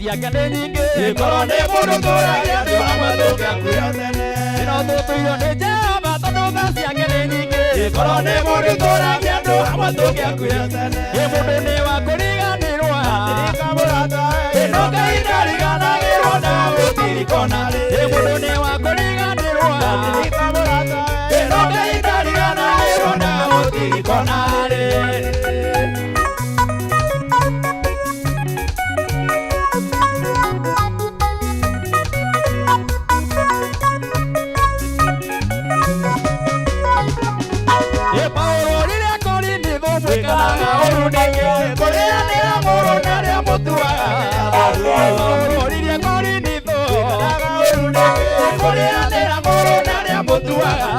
ciake nĩ nyingĩ Korwo nĩ mũndũ tũragia andũ amwe tũngĩakuire tene. no tũtũirwo nĩ Jehova tondũ tha ciake nĩ nyingĩ Korwo nĩ mũndũ tũragia andũ amwe tũngĩakuire tene. mũndũ nĩ wa kũriganĩrwo Ririka mũrata ĩno Ngai ndariganagĩrwo na gũtirikona rĩ. mũndũ nĩ wa kũriganĩrwo Ririka mũrata ĩno Ngai ndariganagĩrwo na gũtirikona rĩ. Paulo rĩrĩa Korinitho mwĩkanaga ũru nĩkĩ Kũrĩanĩra mũrũ na rĩa mũtuaga Paulo rĩrĩa Korinitho mwĩkanaga ũru nĩkĩ. Kũrĩanĩra mũrũ na rĩa mũtuaga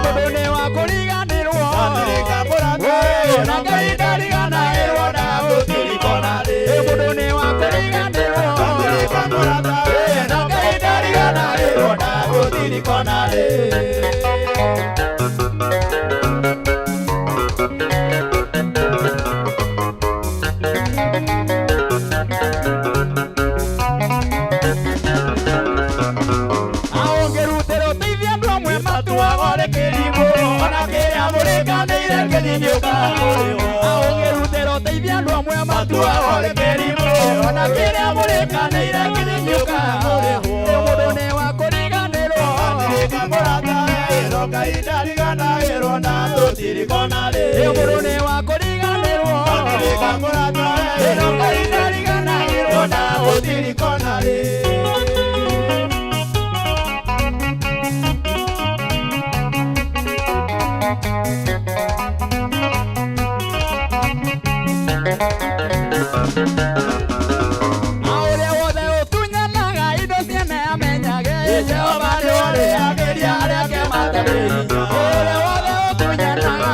mũndũ nĩ wa kũriganĩrwo Ririka mũrata na Ngai ndariganagĩrwo na gũtirikona rĩ. mũndũ nĩ wa kũriganĩrwo Ririka mũrata ĩno Ngai ndariganagĩrwo na gũtirikona rĩ. aũngĩrutĩra ũteithia andũ amwe matuagwo nĩ kĩrimũ Ona kĩrĩa mũrĩkanĩire kĩnyinyoka mũrĩo. aũngĩrutĩra ũteithia andũ amwe Matuagwo nĩ kĩrimũ. Ona kĩrĩa mũrĩkanĩire kĩnyinyoka mũrĩo. mũndũ nĩ wa kũriganĩrwo Ririka mũrata ĩno Ngai ndariganagĩrwo na tũtirikona rĩ. mũndũ nĩ wa kũriganĩrwo Ririka mũrata ĩno Ngai ndariganagĩrwo na gũtirikona rĩ. ũrĩa wothe ũtunyanaga indo ciene amenyage Jehova nĩ ũrĩagĩria arĩa ake matarĩhinya. ũrĩa wothe ũtunyanaga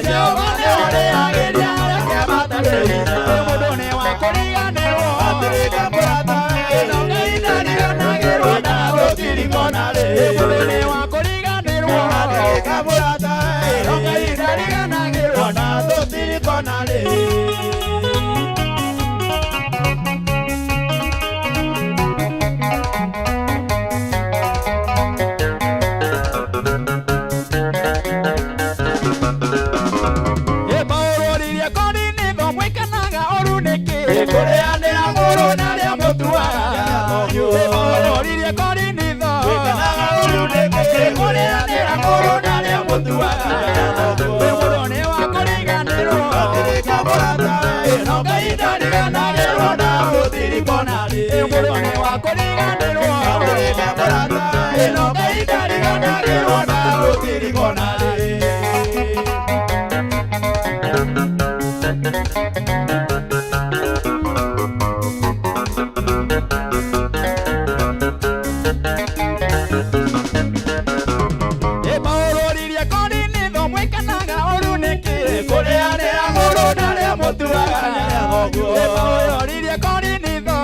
Jehova nĩ ũrĩagĩria arĩa ake matarĩhinya. mũndũ nĩ wa kũriganĩrwo Ririka mũrata ĩno Ngai ndariganagĩrwo na gũtirikona rĩ. mũndũ nĩ wa kũriganĩrwo Ririka mũrata ĩno Ngai ndariganagĩrwo na gũtirikona rĩ. Paulo rĩrĩa Korinitho mwĩkanaga ũru nĩkĩ Kũrĩanĩra mũrũ na rĩa mũtuaga Paulo rĩrĩa Korinitho Mwĩkanaga ũru nĩkĩ. Kũrĩanĩra mũrũ na rĩa mũtuaga mũndũ nĩ wa kũriganĩrwo Ririka mũrata ĩno Ngai ndariganagĩrwo na gũtirikona rĩ. mũndũ nĩ wa kũriganĩrwo Ririka mũrata ĩno Ngai ndariganagĩrwo na gũtirikona rĩ. Paulo rĩrĩa Korinitho mwĩkanaga ũru nĩkĩ Kũrĩanĩra mũrũ na rĩa mũtuaga Paulo rĩrĩa Korinitho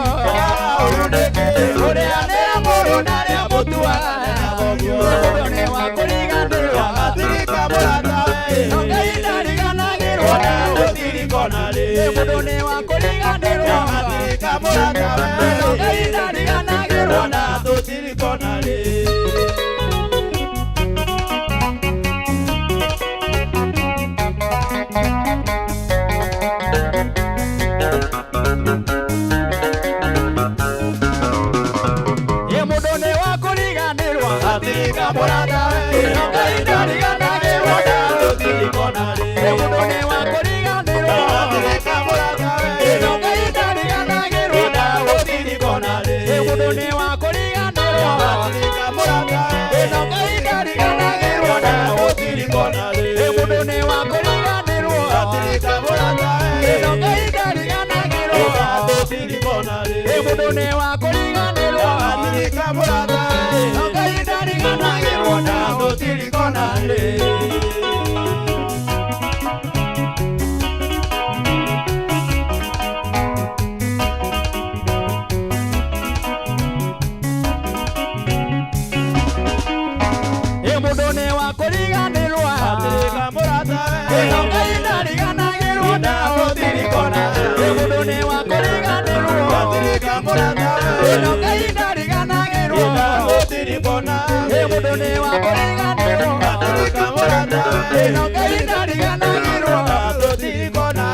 ũru nĩkĩ. Kũrĩanĩra mũrũ na rĩa mũtuaga mũndũ nĩ wa kũriganĩrwo Ririka mũrata ĩno Ngai ndariganagĩrwo na gũtirikona rĩ. mũndũ nĩ wa kũriganĩrwo Ririka mũrata ĩno Ngai ndariganagĩrwo na gũtirikona rĩ. mũndũ nĩ wa kũriganĩrwo Ririka mũrata ĩno Ngai ndariganagĩrwo na gũtirikona rĩ. mũndũ nĩ wa kũriganĩrwo Ririka mũrata ĩno Ngai ndariganagĩrwo na gũtirikona rĩ. mũndũ nĩ wa kũriganĩrwo Ririka mũrata ĩno Ngai ndariganagĩrwo na gũtirikona rĩ. mũndũ nĩ wa kũriganĩrwo Ririka mũrata ĩno Ngai ndariganagĩrwo na gũtirikona rĩ. mũndũ nĩ wa kũriganĩrwo Ririka mũrata ĩno Ngai ndariganagĩrwo na gũtirikona rĩ. mũndũ nĩ wa kũriganĩrwo Ririka mũrata Ngai ndariganagĩrwo na gũtirikona rĩ. mũndũ nĩ wa kũriganĩrwo Atirika muratawe ino ngai ndariganagirwo Tirikona mundu ni wa kuriganirwo Atirika muratawe ino ngai ndariganagirwo Tirikona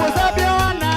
Usabio na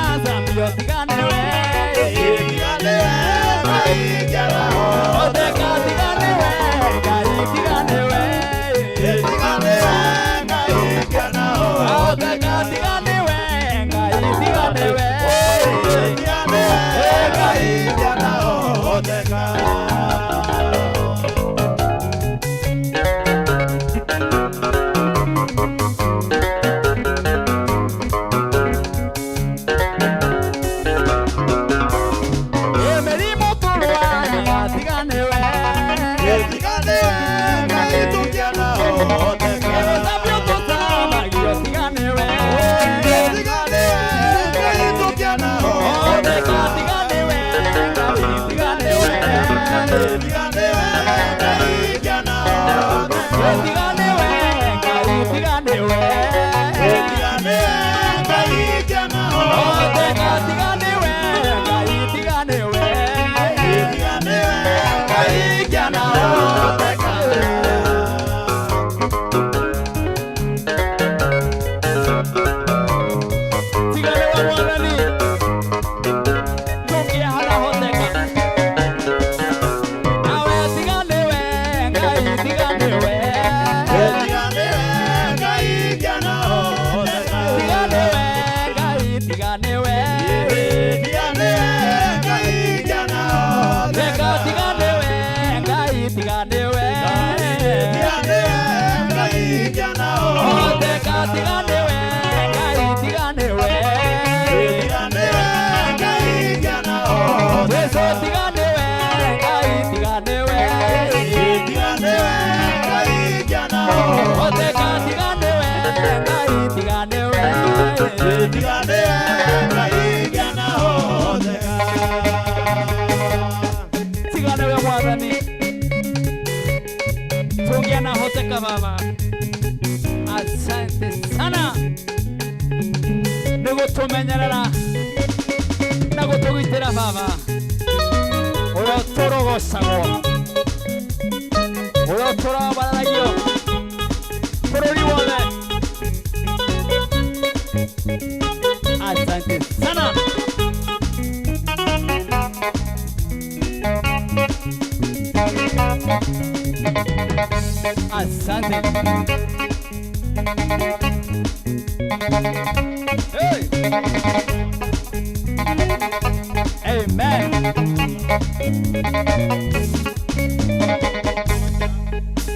tigane we tigane ngai giana hoteka tigane we mwathani tungiana hoteka baba asante sana nigutumenyerera na gutugitira baba uria turogocagwo uria turabaragio bururi wothe asante sana asante hey amen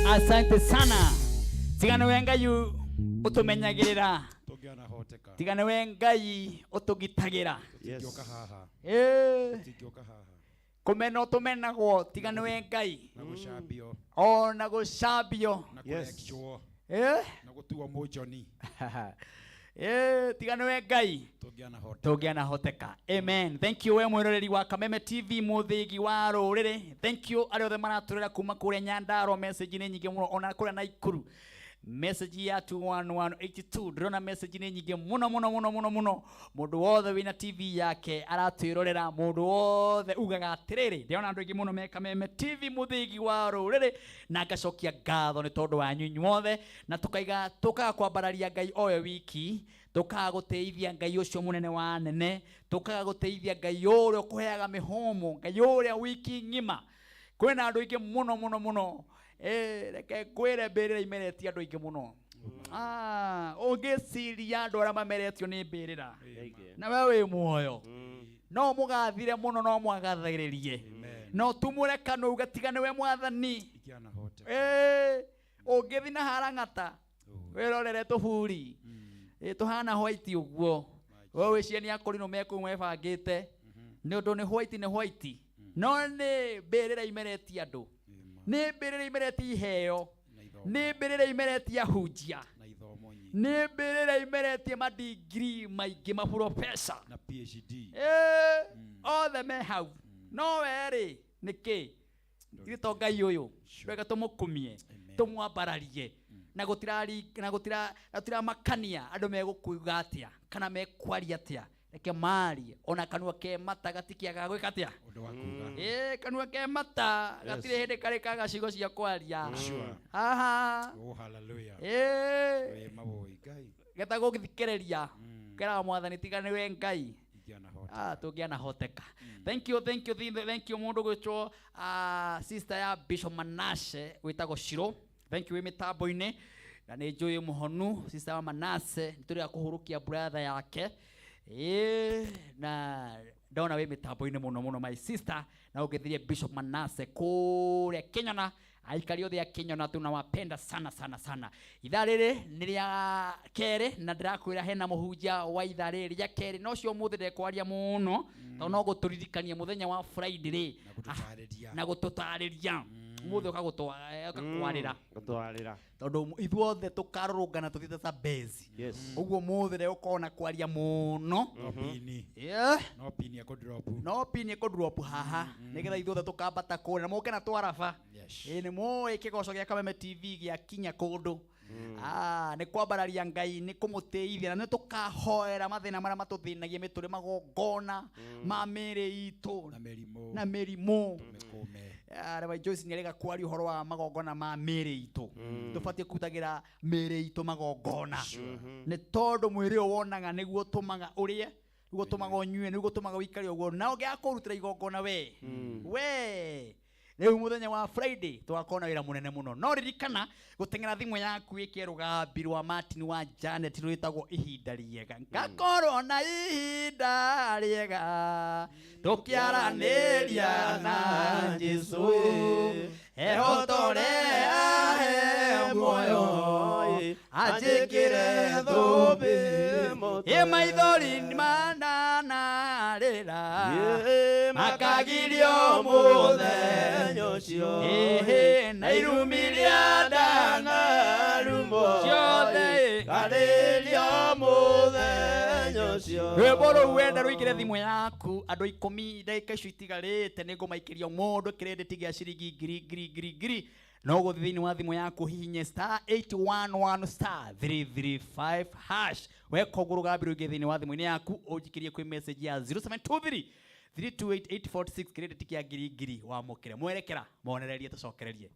asante sana tigana we Ngai utumenyagirira tugiana hoteka tigana we Ngai utugitagira tugioka haha tugioka haha kumena utumenagwo tigana we Ngai na gucambio na gucambio na kurekio na gutuo mujoni tigana we Ngai tugiana hoteka amen. Thank you we mwiroreri wa Kameme TV muthigi wa rurire. Thank you ari othe maraturira kuma kuria Nyandaro message ni nyingi muno ona kuria Naikuru message ya 21182 ndrona message ni nyingi muno mundu wothe wina TV yake aratwirorera mundu wothe ugaga atiriri ndiona andu ingi muno me Kameme TV muthigi wa rurire na ngacokia ngatho ni tondu wanyu inyuothe na tukaga kwambararia Ngai oyo wiki tukaga guteithia Ngai ucio munene wa nene tukaga guteithia Ngai uria ukuheaga mihomo Ngai uria wiki ngima kwina andu ingi muno reke kwire mbirira imeretie andu ingi muno ungiciria andu aria mameretio ni mbirira na we wi muoyo no mugathire muno no mwagathagiririe no tumure kanu ugatigane we mwathani ungithi na harang'ata wirorere tuburi tuhana white uguo we wiciani akuri no meku mwebangite ni undu ni white no ni mbirira imeretie andu ni mbirira imeretie iheo ni mbirira imeretie ahunjia ni mbirira imeretie madigiri maingi maprofesa na PhD othe me hau no weri niki ito Ngai uyu reka tumukumie tumwambararie na gutira makania andu megukuiga atia kana mekwaria atia reke mari ona kanua ke mata gatikiaga gwika atia undu wakuga kanua ke mata gatire hindi karikaga cigo cia kwaria oh hallelujah maboi Ngai geta gukithikereria kera mwathani tigane we Ngai tugiana hoteka. Thank you mundu gwitwo sister ya Bishop Manase witagwo Shiro. Thank you we mitambo-ini na ni njui muhonu sister wa Manase nituri kuhurukia brother yake na ndona we mitambo-ini muno my sister na ukithirie Bishop Manase kuria Kenyana aikari othe ya Kenyana tunawapenda sana ithaa riri ni ria kere na ndirakwira hena muhunjia wa ithaa riri ria kere no cio muthe ndekwaria muno to no guturirikania muthenya wa Friday na gututariria muthe ukagutwarira tondu ithuothe tukarurungana tuthite ta base uguo muthe re ukona kwaria muno no pini ko drop haha nigetha ithuothe tukambata kure na muke na twarafa ni moe kigoco gia Kameme TV gia kinya kundu ni kwambararia Ngai ni kumutithia na ni tukahoera mathina maria matuthinagie mituri magongona ma miri itu na mirimu Reverend Joyce ni rega kwari uhoro wa magongona ma miri itu tubatie kutagira miri itu magongona ni tondu mwiri wonaga niguo tumaga urie niguo tumaga unyue niguo tumaga wikari uguo na ungia kurutira igongona we Leo muthenya wa Friday twakona wira munene muno no ririkana gutengera thimu yaku ikirugambi rwa Martin wa Janet rwitagwo ihinda riega ngakorwo na ihinda riega tukiaraniria na Jesu ehotore ahe moyo ajikire thumbi maithori manana rira makagirio muthenya ucio na irumiria ndana rumo ciothe garirio ucio rwimbo rũu wenda rũigĩre thimũ yaku andũ 10 ndagĩka icio itigarĩte nĩngũmaikĩria mũndũ credit gĩa ciringi ngiri no gũthiĩ thĩinĩ wa thimũ yaku hihinye *811*335# weka ũguo rũgambi rũingĩ thĩinĩ wa thimũ-inĩ yaku ũnjikĩrie kwĩ message ya 0723 328 846 credit kĩa ngiri wamũkĩre mwerekera monererie tũcokererie